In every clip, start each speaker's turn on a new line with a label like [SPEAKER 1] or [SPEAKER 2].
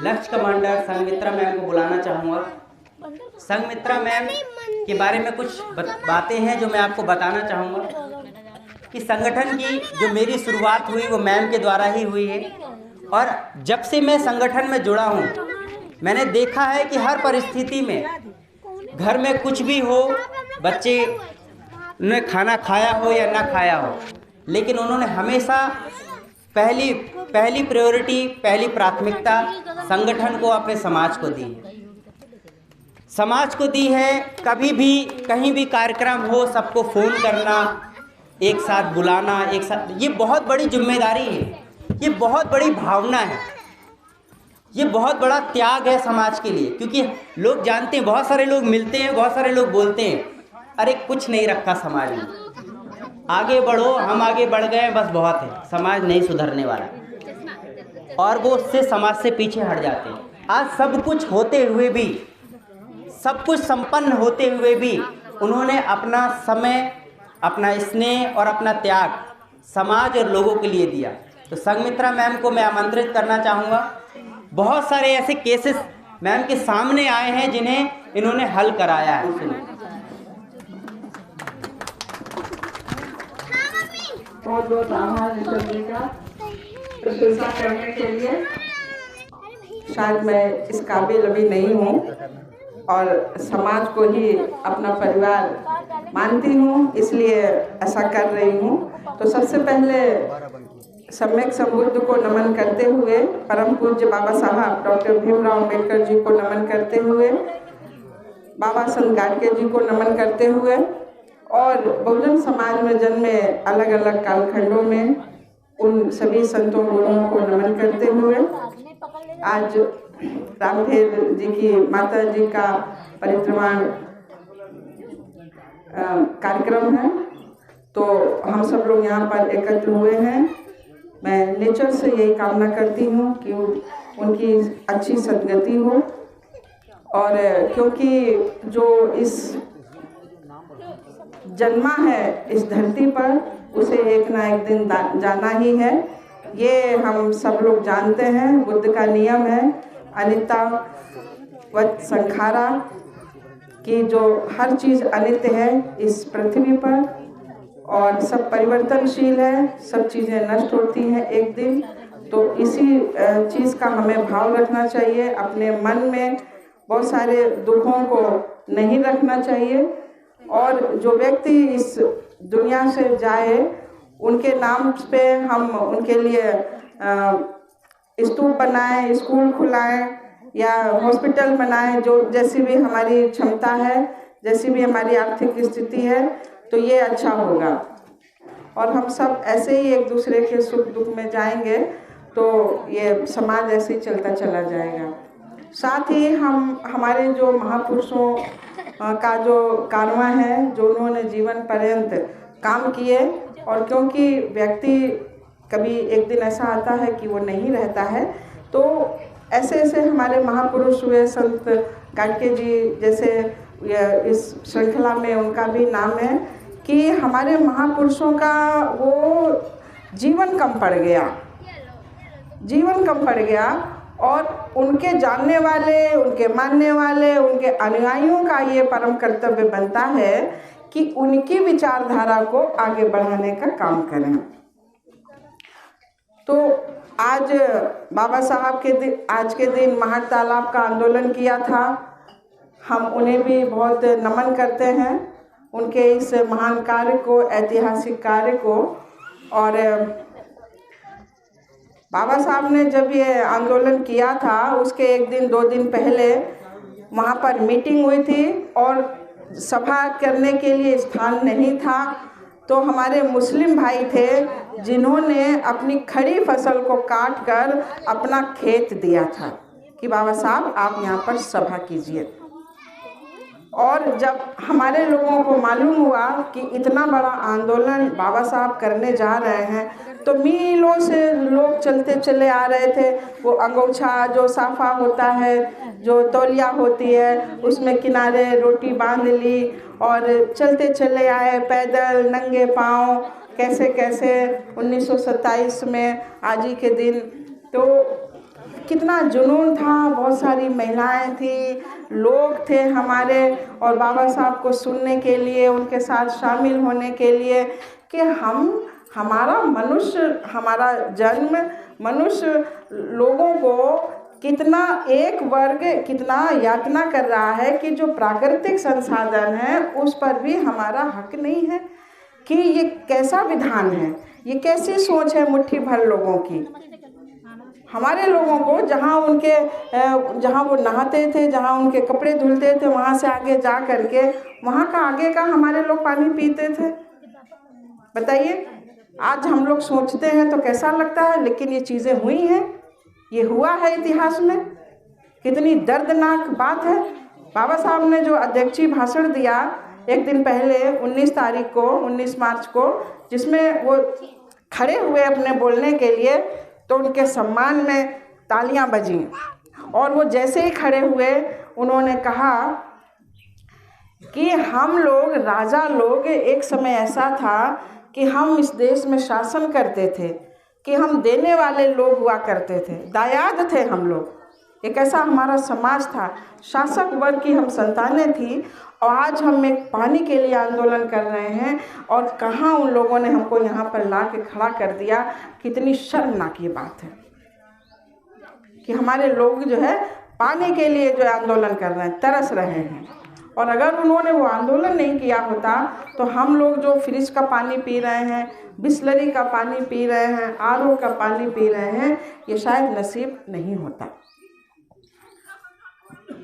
[SPEAKER 1] लक्ष्य commander Sanghamitra ma'am को बुलाना चाहूँगा। संघमित्रा मैम के बारे में कुछ बातें हैं जो मैं आपको बताना चाहूँगा कि संगठन की जो मेरी शुरुआत हुई वो मैम के द्वारा ही हुई है। और जब से मैं संगठन में जुड़ा हूँ मैंने देखा है कि हर परिस्थिति में, घर में कुछ भी हो, बच्चे ने खाना खाया हो या ना खाया हो, लेकिन उन्होंने हमेशा पहली प्रायोरिटी, पहली प्राथमिकता संगठन को, अपने समाज को दी है। समाज को दी है। कभी भी कहीं भी कार्यक्रम हो सबको फ़ोन करना, एक साथ बुलाना, एक साथ, ये बहुत बड़ी जिम्मेदारी है, ये बहुत बड़ी भावना है, ये बहुत बड़ा त्याग है समाज के लिए। क्योंकि लोग जानते हैं, बहुत सारे लोग मिलते हैं, बहुत सारे लोग बोलते हैं अरे कुछ नहीं रखा समाज में, आगे बढ़ो, हम आगे बढ़ गए बस बहुत है, समाज नहीं सुधरने वाला, और वो उससे समाज से पीछे हट जाते हैं। आज सब कुछ होते हुए भी, सब कुछ संपन्न होते हुए भी उन्होंने अपना समय, अपना स्नेह और अपना त्याग समाज और लोगों के लिए दिया। तो संघमित्रा मैम को मैं आमंत्रित करना चाहूँगा। बहुत सारे ऐसे केसेस मैम के सामने आए हैं जिन्हें इन्होंने हल कराया है।
[SPEAKER 2] बहुत बहुत आभार इन सभी का प्रशंसा करने के लिए। शायद मैं इस काबिल अभी नहीं हूँ और समाज को ही अपना परिवार मानती हूँ, इसलिए ऐसा कर रही हूँ। तो सबसे पहले सम्यक संबुद्ध को नमन करते हुए, परम पूज्य बाबा साहब डॉक्टर भीमराव अम्बेडकर जी को नमन करते हुए, बाबा संत गाडगे जी को नमन करते हुए, और बहुजन समाज में जन्मे अलग अलग कालखंडों में उन सभी संतों गुरुओं को नमन करते हुए, आज रामखेल जी की माता जी का परित्रमान कार्यक्रम है, तो हम सब लोग यहाँ पर एकत्र हुए हैं। मैं नेचर से यही कामना करती हूँ कि उनकी अच्छी सद्गति हो, और क्योंकि जो इस जन्मा है इस धरती पर, उसे एक ना एक दिन जाना ही है, ये हम सब लोग जानते हैं। बुद्ध का नियम है अनित्य वत् संखारा, कि जो हर चीज़ अनित्य है इस पृथ्वी पर, और सब परिवर्तनशील है, सब चीज़ें नष्ट होती हैं एक दिन। तो इसी चीज़ का हमें भाव रखना चाहिए, अपने मन में बहुत सारे दुखों को नहीं रखना चाहिए, और जो व्यक्ति इस दुनिया से जाए उनके नाम पे हम उनके लिए स्तूप बनाएं, स्कूल खुलाएं या हॉस्पिटल बनाएं, जो जैसी भी हमारी क्षमता है, जैसी भी हमारी आर्थिक स्थिति है, तो ये अच्छा होगा। और हम सब ऐसे ही एक दूसरे के सुख दुख में जाएंगे तो ये समाज ऐसे ही चलता चला जाएगा। साथ ही हम हमारे जो महापुरुषों का जो कारवां है, जो उन्होंने जीवन पर्यंत काम किए, और क्योंकि व्यक्ति कभी एक दिन ऐसा आता है कि वो नहीं रहता है, तो ऐसे ऐसे हमारे महापुरुष हुए, संत गाडगे जी जैसे इस श्रृंखला में उनका भी नाम है कि हमारे महापुरुषों का वो जीवन कम पड़ गया, और उनके जानने वाले, उनके मानने वाले, उनके अनुयायियों का ये परम कर्तव्य बनता है कि उनकी विचारधारा को आगे बढ़ाने का काम करें। तो आज बाबा साहब के आज के दिन महार तालाब का आंदोलन किया था, हम उन्हें भी बहुत नमन करते हैं, उनके इस महान कार्य को, ऐतिहासिक कार्य को। और बाबा साहब ने जब ये आंदोलन किया था उसके एक दिन 2 दिन पहले वहाँ पर मीटिंग हुई थी और सभा करने के लिए स्थान नहीं था, तो हमारे मुस्लिम भाई थे जिन्होंने अपनी खड़ी फसल को काट कर अपना खेत दिया था कि बाबा साहब आप यहाँ पर सभा कीजिए। और जब हमारे लोगों को मालूम हुआ कि इतना बड़ा आंदोलन बाबा साहब करने जा रहे हैं, तो मीलों से लोग चलते चले आ रहे थे। वो अंगोछा जो साफा होता है, जो तौलिया होती है, उसमें किनारे रोटी बांध ली और चलते चले आए पैदल नंगे पाँव, कैसे कैसे 1927 में आज ही के दिन। तो कितना जुनून था, बहुत सारी महिलाएं थी, लोग थे हमारे, और बाबा साहब को सुनने के लिए, उनके साथ शामिल होने के लिए कि हमारा जन्म मनुष्य लोगों को कितना एक वर्ग कितना यातना कर रहा है कि जो प्राकृतिक संसाधन है उस पर भी हमारा हक नहीं है। कि ये कैसा विधान है, ये कैसी सोच है मुट्ठी भर लोगों की। हमारे लोगों को जहाँ वो नहाते थे, जहाँ उनके कपड़े धुलते थे, वहाँ से आगे जा करके वहाँ का आगे का हमारे लोग पानी पीते थे। बताइए, आज हम लोग सोचते हैं तो कैसा लगता है, लेकिन ये चीज़ें हुई हैं, ये हुआ है इतिहास में। कितनी दर्दनाक बात है। बाबा साहब ने जो अध्यक्षीय भाषण दिया एक दिन पहले 19 मार्च को, जिसमें वो खड़े हुए अपने बोलने के लिए, तो उनके सम्मान में तालियां बजीं, और वो जैसे ही खड़े हुए उन्होंने कहा कि हम लोग राजा लोग, एक समय ऐसा था कि हम इस देश में शासन करते थे, कि हम देने वाले लोग हुआ करते थे, दायाद थे हम लोग। एक ऐसा हमारा समाज था, शासक वर्ग की हम संतानें थी, और आज हम एक पानी के लिए आंदोलन कर रहे हैं, और कहाँ उन लोगों ने हमको यहाँ पर ला के खड़ा कर दिया। कितनी शर्मनाक ये बात है कि हमारे लोग जो है पानी के लिए जो आंदोलन कर रहे हैं, तरस रहे हैं। और अगर उन्होंने वो आंदोलन नहीं किया होता तो हम लोग जो फ्रिज का पानी पी रहे हैं, बिस्लरी का पानी पी रहे हैं, आरओ का पानी पी रहे हैं, ये शायद नसीब नहीं होता।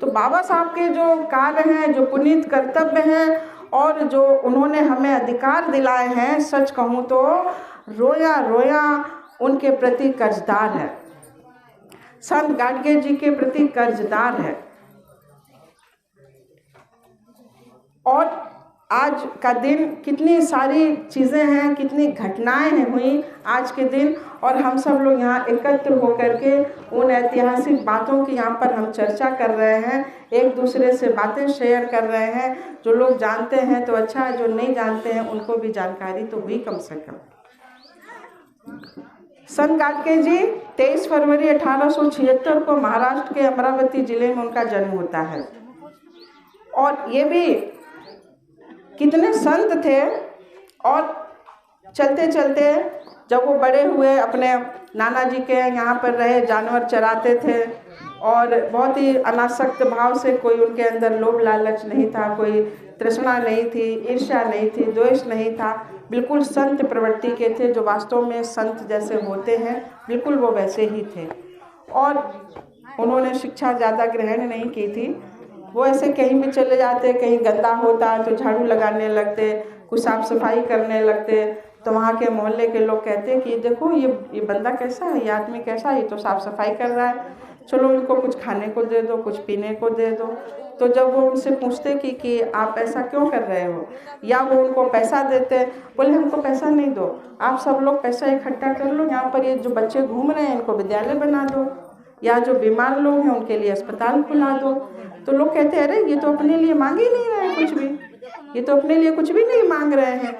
[SPEAKER 2] तो बाबा साहब के जो कार्य हैं, जो पुनीत कर्तव्य हैं, और जो उन्होंने हमें अधिकार दिलाए हैं, सच कहूँ तो रोया रोया उनके प्रति कर्जदार है, संत गाडगे जी के प्रति कर्जदार है। और आज का दिन कितनी सारी चीज़ें हैं, कितनी घटनाएं हैं हुई आज के दिन, और हम सब लोग यहाँ एकत्र होकर के उन ऐतिहासिक बातों की यहाँ पर हम चर्चा कर रहे हैं, एक दूसरे से बातें शेयर कर रहे हैं। जो लोग जानते हैं तो अच्छा है, जो नहीं जानते हैं उनको भी जानकारी तो हुई कम से कम। संत गाडगे जी 23 फरवरी 1876 को महाराष्ट्र के अमरावती जिले में उनका जन्म होता है। और ये भी कितने संत थे, और चलते चलते जब वो बड़े हुए, अपने नाना जी के यहाँ पर रहे, जानवर चराते थे, और बहुत ही अनासक्त भाव से, कोई उनके अंदर लोभ लालच नहीं था, कोई तृष्णा नहीं थी, ईर्ष्या नहीं थी, द्वेष नहीं था, बिल्कुल संत प्रवृत्ति के थे, जो वास्तव में संत जैसे होते हैं बिल्कुल वो वैसे ही थे। और उन्होंने शिक्षा ज़्यादा ग्रहण नहीं की थी, वो ऐसे कहीं भी चले जाते, कहीं गंदा होता तो झाड़ू लगाने लगते, कुछ साफ सफाई करने लगते, तो वहाँ के मोहल्ले के लोग कहते कि देखो ये बंदा कैसा है, ये आदमी कैसा है, ये तो साफ सफाई कर रहा है, चलो इनको कुछ खाने को दे दो, कुछ पीने को दे दो। तो जब वो उनसे पूछते कि आप ऐसा क्यों कर रहे हो, या वो उनको पैसा देते, बोले हमको पैसा नहीं दो, आप सब लोग पैसा इकट्ठा कर लो, यहाँ पर ये जो बच्चे घूम रहे हैं इनको विद्यालय बना दो, या जो बीमार लोग हैं उनके लिए अस्पताल खुला दो। तो लोग कहते हैं अरे ये तो अपने लिए मांग ही नहीं रहे हैं कुछ भी, ये तो अपने लिए कुछ भी नहीं मांग रहे हैं।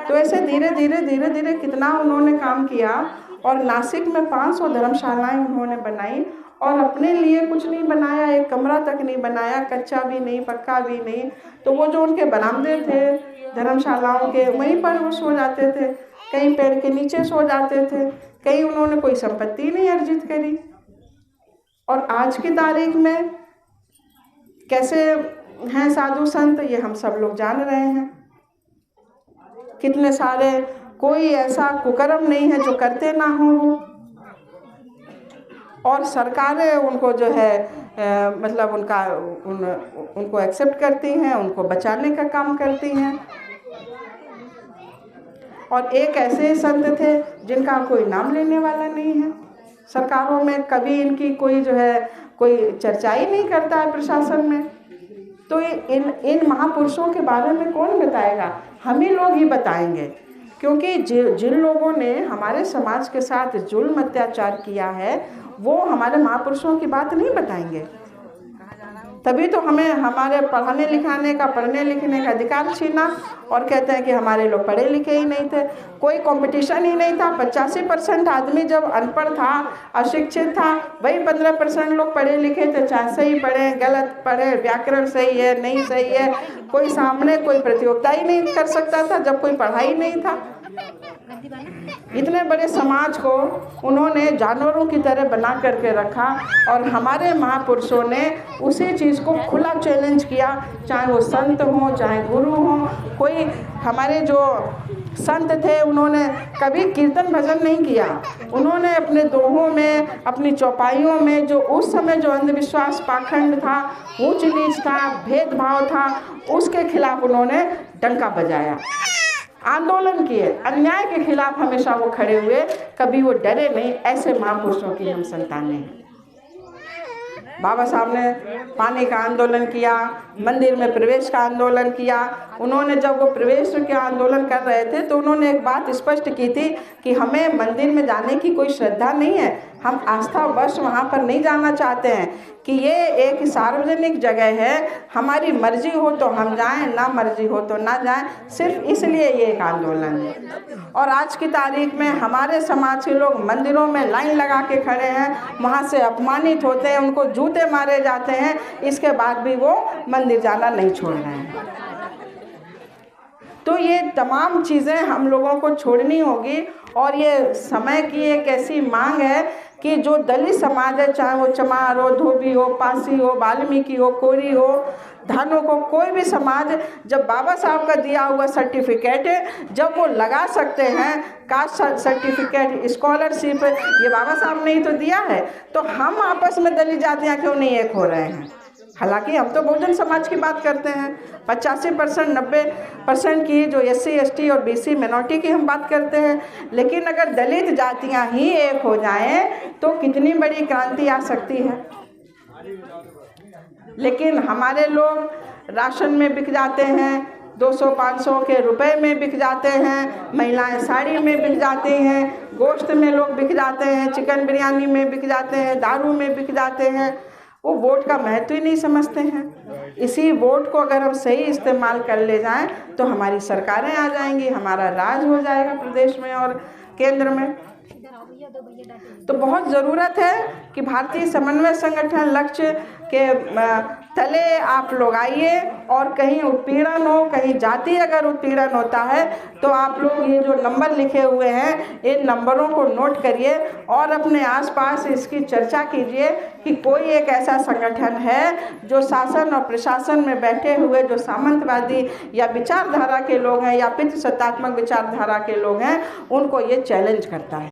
[SPEAKER 2] तो ऐसे धीरे धीरे कितना उन्होंने काम किया, और नासिक में 500 धर्मशालाएं उन्होंने बनाई, और अपने लिए कुछ नहीं बनाया, एक कमरा तक नहीं बनाया, कच्चा भी नहीं, पक्का भी नहीं। तो वो जो उनके बरामदे थे धर्मशालाओं के, वहीं पर वो सो जाते थे, कहीं पेड़ के नीचे सो जाते थे, कहीं उन्होंने कोई संपत्ति नहीं अर्जित करी। और आज की तारीख में कैसे हैं साधु संत, ये हम सब लोग जान रहे हैं। कितने सारे, कोई ऐसा कुकर्म नहीं है जो करते ना हो वो, और सरकारें उनको जो है मतलब उनको एक्सेप्ट करती हैं, उनको बचाने का काम करती हैं। और एक ऐसे संत थे जिनका कोई नाम लेने वाला नहीं है, सरकारों में कभी इनकी कोई जो है कोई चर्चा ही नहीं करता है प्रशासन में। तो इन महापुरुषों के बारे में कौन बताएगा, हम ही लोग ही बताएंगे, क्योंकि जिन लोगों ने हमारे समाज के साथ जुल्म अत्याचार किया है वो हमारे महापुरुषों की बात नहीं बताएंगे। तभी तो हमें हमारे पढ़ाने लिखाने का, पढ़ने लिखने का अधिकार छीना। और कहते हैं कि हमारे लोग पढ़े लिखे ही नहीं थे, कोई कंपटीशन ही नहीं था। 85% आदमी जब अनपढ़ था, अशिक्षित था, वही 15% लोग पढ़े लिखे थे। चाहे सही पढ़े, गलत पढ़े, व्याकरण सही है, नहीं सही है, कोई सामने कोई प्रतियोगिता ही नहीं कर सकता था जब कोई पढ़ाई नहीं था। इतने बड़े समाज को उन्होंने जानवरों की तरह बना करके रखा और हमारे महापुरुषों ने उसी चीज़ को खुला चैलेंज किया, चाहे वो संत हों, चाहे गुरु हों। कोई हमारे जो संत थे उन्होंने कभी कीर्तन भजन नहीं किया। उन्होंने अपने दोहों में, अपनी चौपाइयों में जो उस समय जो अंधविश्वास, पाखंड था, ऊंच नीच था, भेदभाव था, उसके खिलाफ उन्होंने डंका बजाया, आंदोलन किए, अन्याय के खिलाफ हमेशा वो खड़े हुए, कभी वो डरे नहीं। ऐसे महापुरुषों की हम संतानें हैं। बाबा साहब ने पानी का आंदोलन किया, मंदिर में प्रवेश का आंदोलन किया। उन्होंने जब वो प्रवेश के आंदोलन कर रहे थे तो उन्होंने एक बात स्पष्ट की थी कि हमें मंदिर में जाने की कोई श्रद्धा नहीं है, हम आस्थावश वहाँ पर नहीं जाना चाहते हैं, कि ये एक सार्वजनिक जगह है, हमारी मर्जी हो तो हम जाएं, ना मर्जी हो तो ना जाएं, सिर्फ इसलिए ये एक आंदोलन है। और आज की तारीख में हमारे समाज के लोग मंदिरों में लाइन लगा के खड़े हैं, वहाँ से अपमानित होते हैं, उनको जूते मारे जाते हैं, इसके बाद भी वो मंदिर जाना नहीं छोड़ रहे हैं। तो ये तमाम चीज़ें हम लोगों को छोड़नी होगी और ये समय की एक ऐसी मांग है कि जो दलित समाज है, चाहे वो चमार हो, धोबी हो, पासी हो, वाल्मीकि हो, कोरी हो, धनो को, कोई भी समाज जब बाबा साहब का दिया हुआ सर्टिफिकेट जब वो लगा सकते हैं, कास्ट सर्टिफिकेट, स्कॉलरशिप, ये बाबा साहब ने ही तो दिया है, तो हम आपस में दलित जातियाँ क्यों नहीं एक हो रहे हैं? हालांकि हम तो बहुजन समाज की बात करते हैं, 85%, 90% की जो SC, ST और BC मिनोरिटी की हम बात करते हैं, लेकिन अगर दलित जातियां ही एक हो जाएं तो कितनी बड़ी क्रांति आ सकती है। लेकिन हमारे लोग राशन में बिक जाते हैं, 200-500 के रुपए में बिक जाते हैं, महिलाएं साड़ी में बिक जाती हैं, गोश्त में लोग बिक जाते हैं, चिकन बिरयानी में बिक जाते हैं, दारू में बिक जाते हैं। वो वोट का महत्व ही नहीं समझते हैं। इसी वोट को अगर हम सही इस्तेमाल कर ले जाएं तो हमारी सरकारें आ जाएंगी, हमारा राज हो जाएगा प्रदेश में और केंद्र में। तो बहुत ज़रूरत है कि भारतीय समन्वय संगठन लक्ष्य के तले आप लोग आइए और कहीं उत्पीड़न हो, कहीं जाति अगर उत्पीड़न होता है तो आप लोग ये जो नंबर लिखे हुए हैं इन नंबरों को नोट करिए और अपने आसपास इसकी चर्चा कीजिए कि कोई एक ऐसा संगठन है जो शासन और प्रशासन में बैठे हुए जो सामंतवादी या विचारधारा के लोग हैं या पितृसत्तात्मक विचारधारा के लोग हैं, उनको ये चैलेंज करता है।